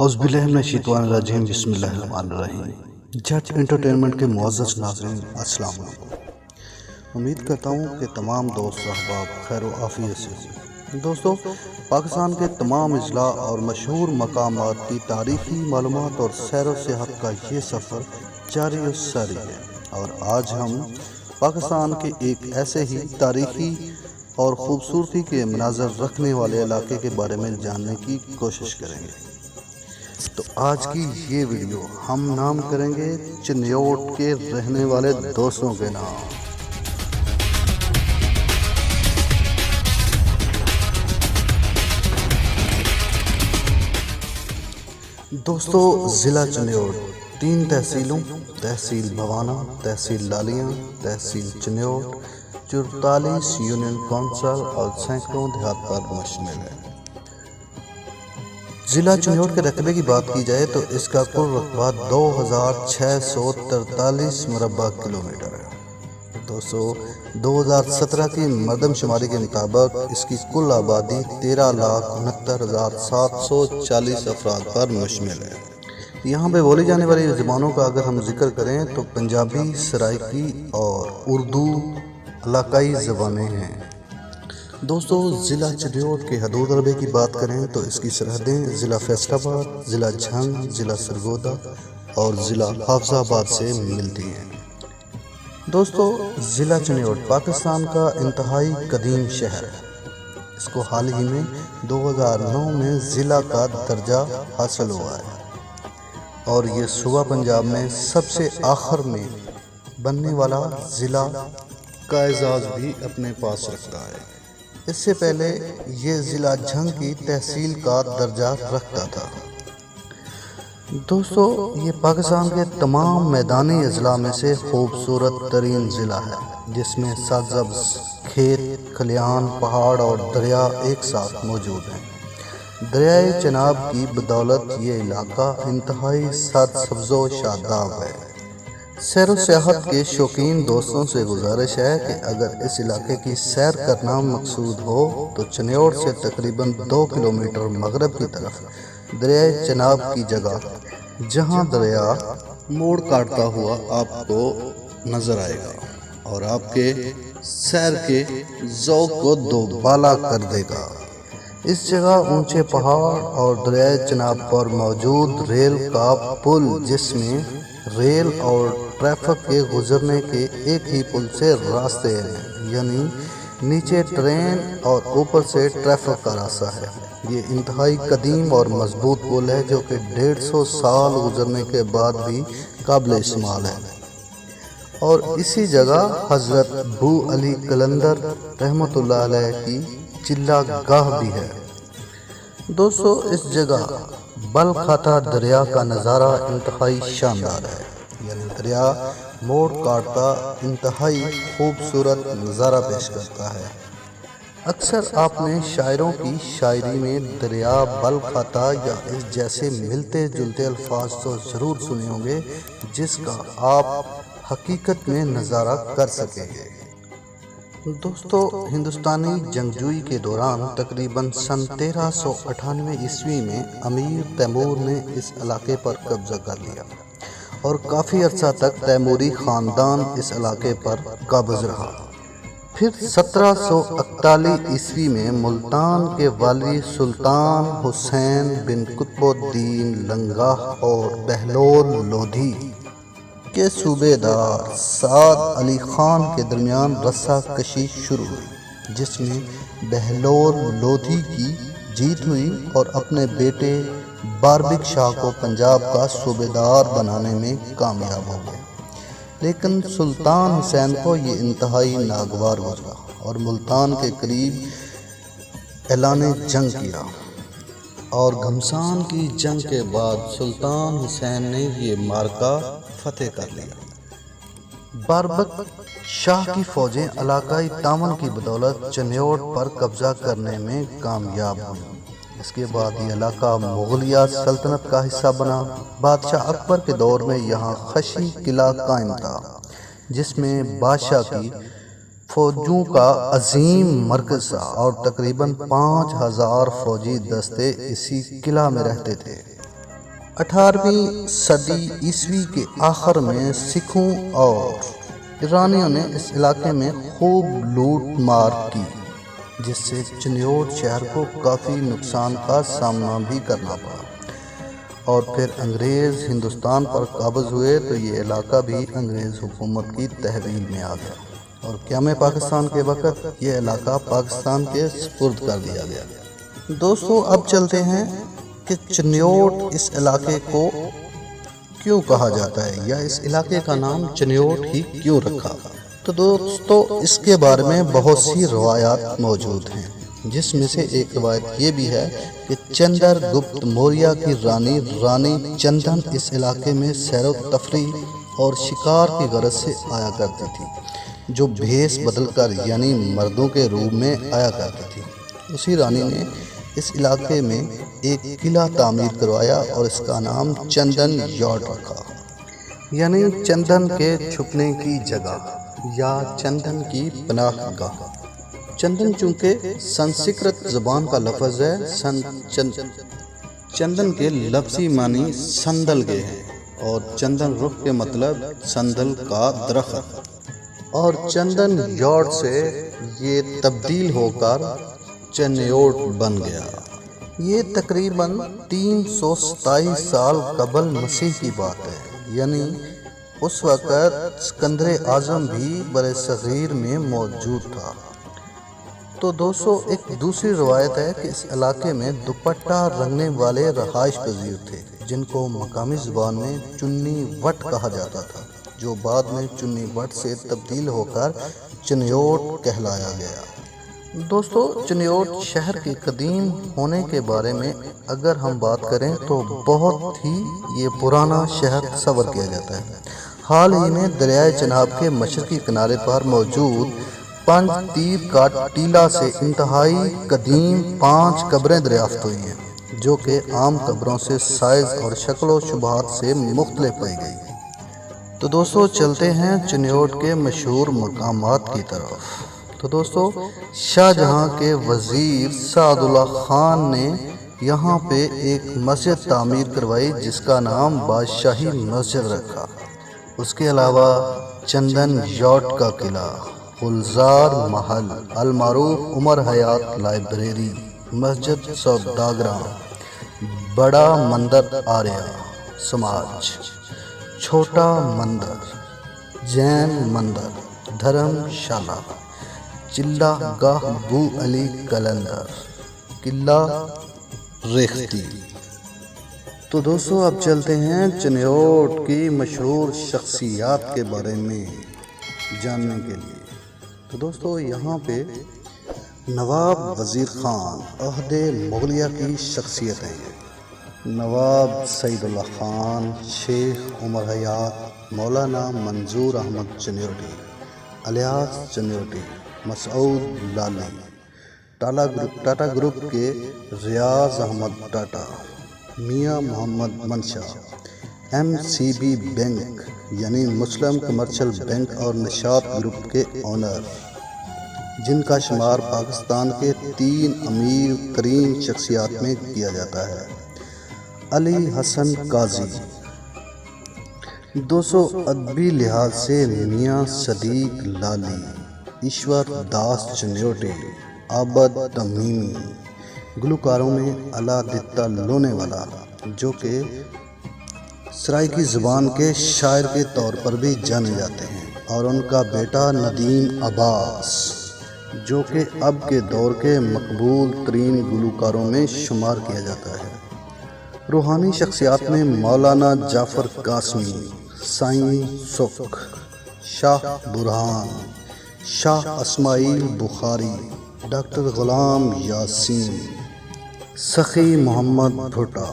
اعوذ باللہ من الشیطان الرجیم بسم اللہ الرحمن الرحیم۔ جج انٹرٹینمنٹ کے معزز ناظرین السلام علیکم۔ امید کرتا ہوں کہ تمام دوست احباب خیر و عافیت سے ہوں۔ دوستو، پاکستان کے تمام اضلاع اور مشہور مقامات کی تاریخی معلومات اور سیر و سیاحت کا یہ سفر جاری و ساری ہے، اور آج ہم پاکستان کے ایک ایسے ہی تاریخی اور خوبصورتی کے مناظر رکھنے والے علاقے کے بارے میں جاننے کی کوشش کریں گے۔ تو آج کی یہ ویڈیو ہم نام کریں گے چنیوٹ کے رہنے والے دوستوں کے نام۔ دوستو، ضلع چنیوٹ 3 تحصیلوں تحصیل بھوانا، تحصیل لالیاں، تحصیل چنیوٹ، 44 یونین کونسل اور سینکڑوں دیہات پر مشتمل ہے۔ ضلع چنیوٹ کے رقبے کی بات کی جائے تو اس کا کل رقبہ 2643 مربع کلومیٹر ہے۔ دوستو، 2017 کی مردم شماری کے مطابق اس کی کل آبادی 13,69,740 افراد پر مشتمل ہے۔ یہاں پہ بولی جانے والی زبانوں کا اگر ہم ذکر کریں تو پنجابی، سرائکی اور اردو علاقائی زبانیں ہیں۔ دوستو، ضلع چنیوٹ کے حدود رقبے کی بات کریں تو اس کی سرحدیں ضلع فیصل آباد، ضلع جھنگ، ضلع سرگودا اور ضلع حافظ آباد سے ملتی ہیں۔ دوستو، ضلع چنیوٹ پاکستان کا انتہائی قدیم شہر ہے۔ اس کو حال ہی میں 2009 میں ضلع کا درجہ حاصل ہوا ہے، اور یہ صوبہ پنجاب میں سب سے آخر میں بننے والا ضلع کا اعزاز بھی اپنے پاس رکھتا ہے۔ اس سے پہلے یہ ضلع جھنگ کی تحصیل کا درجہ رکھتا تھا۔ دوستو، یہ پاکستان کے تمام میدانی اضلاع میں سے خوبصورت ترین ضلع ہے، جس میں سرسبز کھیت کھلیان، پہاڑ اور دریا ایک ساتھ موجود ہیں۔ دریائے چناب کی بدولت یہ علاقہ انتہائی سرسبز و شاداب ہے۔ سیر و سیاحت کے شوقین دوستوں سے گزارش ہے کہ اگر اس علاقے کی سیر کرنا مقصود ہو تو چنیوٹ سے تقریباً 2 کلومیٹر مغرب کی طرف دریائے چناب کی جگہ، جہاں دریا موڑ کاٹتا ہوا آپ کو نظر آئے گا اور آپ کے سیر کے ذوق کو دوبالا کر دے گا۔ اس جگہ اونچے پہاڑ اور دریائے چناب پر موجود ریل کا پل، جس میں ریل اور ٹریفک کے گزرنے کے ایک ہی پل سے راستے ہیں، یعنی نیچے ٹرین اور اوپر سے ٹریفک کا راستہ ہے۔ یہ انتہائی قدیم اور مضبوط پل ہے جو کہ 150 سال گزرنے کے بعد بھی قابل استعمال ہے، اور اسی جگہ حضرت بو علی قلندر رحمۃ اللہ علیہ کی چلہ گاہ بھی ہے۔ دوستو، اس جگہ بل کھاتا دریا کا نظارہ انتہائی شاندار ہے، یعنی دریا موڑ کاٹتا انتہائی خوبصورت نظارہ پیش کرتا ہے۔ اکثر آپ نے شاعروں کی شاعری میں دریا بل کھاتا یا اس جیسے ملتے جلتے الفاظ تو ضرور سنے ہوں گے، جس کا آپ حقیقت میں نظارہ کر سکیں گے۔ دوستو، ہندوستانی جنگجوئی کے دوران تقریباً سن 1398 عیسوی میں امیر تیمور نے اس علاقے پر قبضہ کر لیا، اور کافی عرصہ تک تیموری خاندان اس علاقے پر قابض رہا۔ پھر 1741 عیسوی میں ملتان کے والی سلطان حسین بن قطب الدین لنگاہ اور بہلول لودھی کے صوبے دار سعد علی خان کے درمیان رسہ کشی شروع ہوئی، جس میں بہلول لودھی کی جیت ہوئی اور اپنے بیٹے باربک شاہ کو پنجاب کا صوبے دار بنانے میں کامیاب ہو گئے۔ لیکن سلطان حسین کو یہ انتہائی ناگوار گزرا اور ملتان کے قریب اعلان جنگ کیا، اور گھمسان کی جنگ کے بعد سلطان حسین نے یہ معرکہ فتح کر لیا۔ باربک شاہ کی فوجیں علاقائی تعاون کی بدولت چنیوٹ پر قبضہ کرنے میں کامیاب ہوئیں۔ اس کے بعد یہ علاقہ مغلیہ سلطنت کا حصہ بنا۔ بادشاہ اکبر کے دور میں یہاں خشی قلعہ قائم تھا، جس میں بادشاہ کی فوجوں کا عظیم مرکز تھا، اور تقریباً 5000 فوجی دستے اسی قلعہ میں رہتے تھے۔ 18ویں صدی عیسوی کے آخر میں سکھوں اور ایرانیوں نے اس علاقے میں خوب لوٹ مار کی، جس سے چنیوٹ شہر کو کافی نقصان کا سامنا بھی کرنا پڑا، اور پھر انگریز ہندوستان پر قابض ہوئے تو یہ علاقہ بھی انگریز حکومت کی تحویل میں آ گیا، اور قیام پاکستان کے وقت یہ علاقہ پاکستان کے سپرد کر دیا گیا۔ دوستو اب چلتے ہیں کہ چنیوٹ اس علاقے کو کیوں کہا جاتا ہے، یا اس علاقے کا نام چنیوٹ ہی کیوں رکھا۔ تو دوستو اس کے بارے میں بہت سی روایات موجود ہیں، جس میں سے ایک روایت یہ بھی ہے کہ چندر گپت موریہ کی رانی چندن اس علاقے میں سیر و تفریح اور شکار کی غرض سے آیا کرتی تھی، جو بھیس بدل کر یعنی مردوں کے روپ میں آیا کرتی تھی۔ اسی رانی نے اس علاقے میں ایک قلعہ تعمیر کروایا اور اس کا نام چندن یارڈ رکھا، یعنی چندن کے چھپنے کی جگہ یا چندن کی پناہ گاہ۔ چندن چونکہ سنسکرت زبان کا لفظ ہے، چندن کے لفظی معنی سندل کے ہیں، اور چندن رخ کے مطلب سندل کا درخت، اور چندن یارڈ سے یہ تبدیل ہو کر چنیوٹ بن گیا۔ یہ تقریباً 327 سال قبل مسیح کی بات ہے، یعنی اس وقت اسکندر اعظم بھی برصغیر میں موجود تھا۔ تو دوستو ایک دوسری روایت ہے کہ اس علاقے میں دوپٹہ رنگنے والے رہائش پذیر تھے، جن کو مقامی زبان میں چنی وٹ کہا جاتا تھا، جو بعد میں چنی وٹ سے تبدیل ہو کر چنیوٹ کہلایا گیا۔ دوستو چنیوٹ شہر کے قدیم ہونے کے بارے میں اگر ہم بات کریں تو بہت ہی یہ پرانا شہر تصور کیا جاتا ہے۔ حال ہی میں دریائے چناب کے مشرقی کنارے پر موجود پنج تیر کا ٹیلہ سے انتہائی قدیم 5 قبریں دریافت ہوئی ہیں، جو کہ عام قبروں سے سائز اور شکل و شبہات سے مختلف پائی گئی۔ تو دوستو چلتے ہیں چنیوٹ کے مشہور مقامات کی طرف۔ تو دوستو شاہ جہاں کے وزیر سعد اللہ خان نے یہاں پہ ایک مسجد تعمیر کروائی، جس کا نام بادشاہی مسجد رکھا۔ اس کے علاوہ چندن یارڈ کا قلعہ، گلزار محل، المعروف عمر حیات لائبریری، مسجد سوداگراں، بڑا مندر آریہ سماج، چھوٹا مندر، جین مندر، دھرم شالہ، چلہ گاہ بو علی کلندر، قلعہ ریختی۔ تو دوستو اب چلتے ہیں چنیوٹ کی مشہور شخصیات کے بارے میں جاننے کے لیے۔ تو دوستو یہاں پہ نواب وزیر خان عہد مغلیہ کی شخصیت ہے، نواب سعید اللہ خان، شیخ عمر حیات، مولانا منظور احمد چنیوٹی، الیاس چنیوٹی، مسعود لالی، ٹاٹا گروپ کے ریاض احمد ٹاٹا، میاں محمد منشا، MCB بینک یعنی مسلم کمرشل بینک اور نشاط گروپ کے اونر، جن کا شمار پاکستان کے 3 امیر ترین شخصیات میں کیا جاتا ہے، علی حسن قاضی۔ 200 ادبی لحاظ سے میاں صدیق لالی، ایشور داس چنیوٹی، عابد تمیمی۔ گلوکاروں میں الادتہ لونے والا، جو کہ سرائیکی زبان کے شاعر کے طور پر بھی جانے جاتے ہیں، اور ان کا بیٹا ندیم عباس، جو کہ اب کے دور کے مقبول ترین گلوکاروں میں شمار کیا جاتا ہے۔ روحانی شخصیات میں مولانا جعفر قاسمی، سائیں سکھ، شاہ برہان، شاہ اسماعیل بخاری، ڈاکٹر غلام یاسین، سخی محمد بھٹا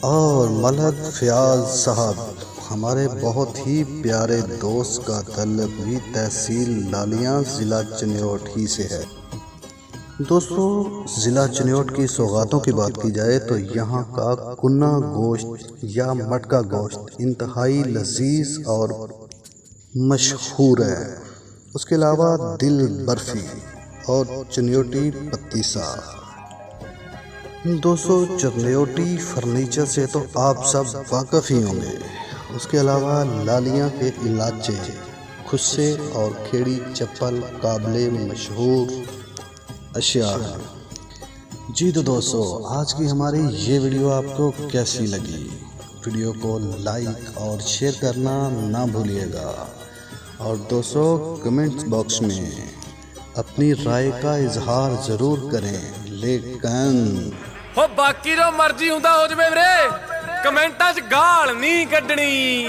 اور ملک فیاض صاحب۔ ہمارے بہت ہی پیارے دوست کا تعلق بھی تحصیل لالیاں ضلع چنیوٹ ہی سے ہے۔ دوستو ضلع چنیوٹ کی سوغاتوں کی بات کی جائے تو یہاں کا کنا گوشت یا مٹکا گوشت انتہائی لذیذ اور مشہور ہے۔ اس کے علاوہ دل برفی اور چنیوٹی پتیسا۔ دوستو چرنیوٹی فرنیچر سے تو آپ سب واقف ہی ہوں گے، اس کے علاوہ لالیاں کے علاچے، کھسے اور کھیڑی چپل قابل مشہور اشیاء ہیں۔ جی تو دوستو آج کی ہماری یہ ویڈیو آپ کو کیسی لگی؟ ویڈیو کو لائک اور شیئر کرنا نہ بھولیے گا، اور دوستو کمنٹ باکس میں اپنی رائے کا اظہار ضرور کریں، لیکن باقی جو مرضی ہوندا ہو جوے ویرے، کمنٹਾਂ 'ਚ ਗਾਲ ਨਹੀਂ ਕੱਢਣੀ।